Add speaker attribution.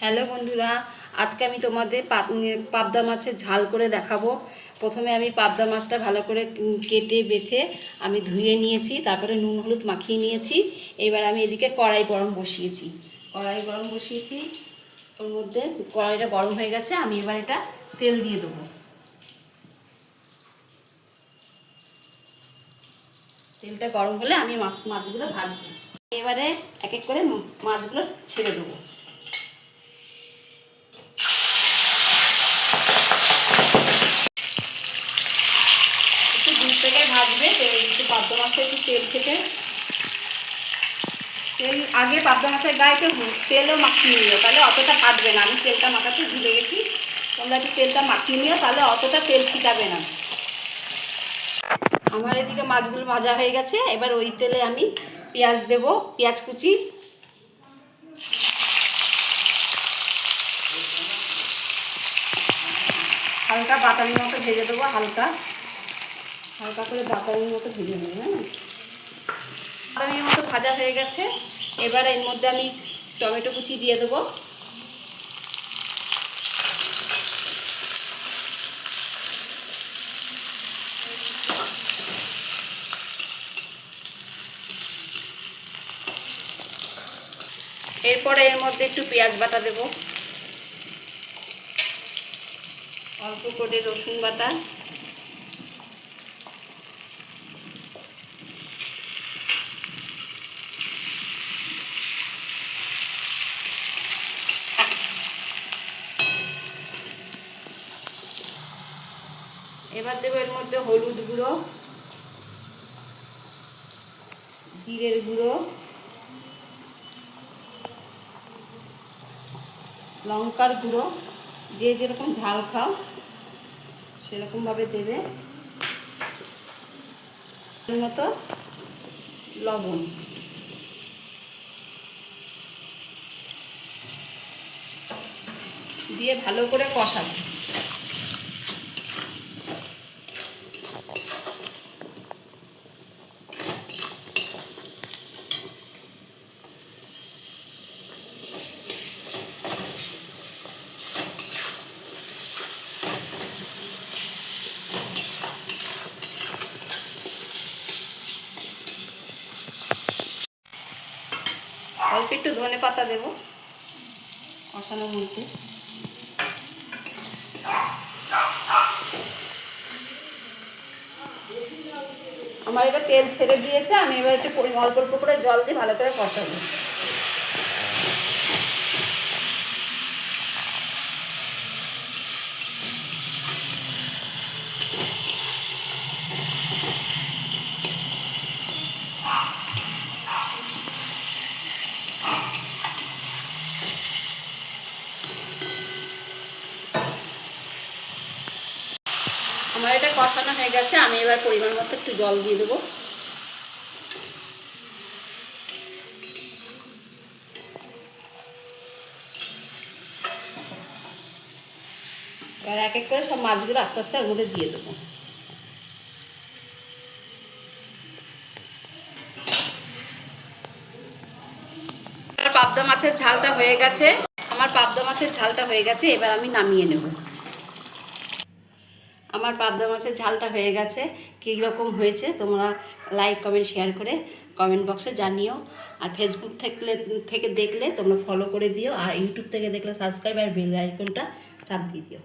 Speaker 1: Hello বন্ধুরা, আজকে আমি তোমাদের পাবদা মাছের ঝাল করে দেখাবো। প্রথমে আমি পাবদা মাছটা ভালো করে কেটে বেছে আমি ধুয়ে নিয়েছি, তারপরে নুন হলুদ মাখিয়ে নিয়েছি। এবার আমি এদিকে কড়াই গরম বসিয়েছি। ওর মধ্যে কড়াইটা গরম হয়ে গেছে, আমি এবার এটা তেল দিয়ে দেবো। তেলটা গরম হলে আমি মাছগুলো ভাজবো। এবারে এক এক করে মাছগুলো ছেড়ে দেবো। ভাজবে একটু পাবদা মাছটা একটু তেল থেকে তেল আগে পাবদা মাছের গায়ে একটু তেলও মাখিয়ে নিও, তাহলে অতটা ফাটবে না। আমি তেলটা মাখাতে ভুলে গেছি, তোমরা একটু তেলটা মাখিয়ে নিও, তাহলে অতটা তেল ছিটাবে না। আমার এদিকে মাছগুলো ভাজা হয়ে গেছে। এবার ওই তেলে আমি পেঁয়াজ দেব, পেঁয়াজ কুচি, হালকা বাটালির মতো ভেজে দেবো। হালকা করে বাটালির মতো ভেজে নেবো। হ্যাঁ, বাদামির মতো ভাজা হয়ে গেছে। এবার এর মধ্যে আমি টমেটো কুচি দিয়ে দেবো। এরপরে এর মধ্যে একটু পেঁয়াজ বাটা দেব, অল্প করে রসুন বাটা, এবার দেবো এর মধ্যে হলুদ গুঁড়ো, জিরের গুঁড়ো, লঙ্কার গুঁড়ো। যে যেরকম ঝাল খাও সেরকমভাবে দেবে। মতো লবণ দিয়ে ভালো করে কষাবে। অল্প একটু ধনে পাতা দেবো কষানোর মধ্যে। আমার এটা তেল ছেড়ে দিয়েছে, আমি এবার একটু অল্প অল্প করে জল দিয়ে ভালো করে কষাবো। আমার এটা কষানো হয়ে গেছে, আমি এবার পরিমাণ মতো একটু জল দিয়ে দেবো। এবার এক এক করে সব মাছগুলো আস্তে আস্তে ওর মধ্যে দিয়ে দেবো। পাবদা মাছের ঝালটা হয়ে গেছে। এবার আমি নামিয়ে নেব। আমার পাবদা মাছের ঝালটা হয়ে গেছে। কীরকম হয়েছে তোমরা লাইক কমেন্ট শেয়ার করে কমেন্ট বক্সে জানিও। আর ফেসবুক থেকে দেখলে তোমরা ফলো করে দিও, আর ইউটিউব থেকে দেখলে সাবস্ক্রাইব আর বেল আইকনটা চাপ দিয়ে দিও।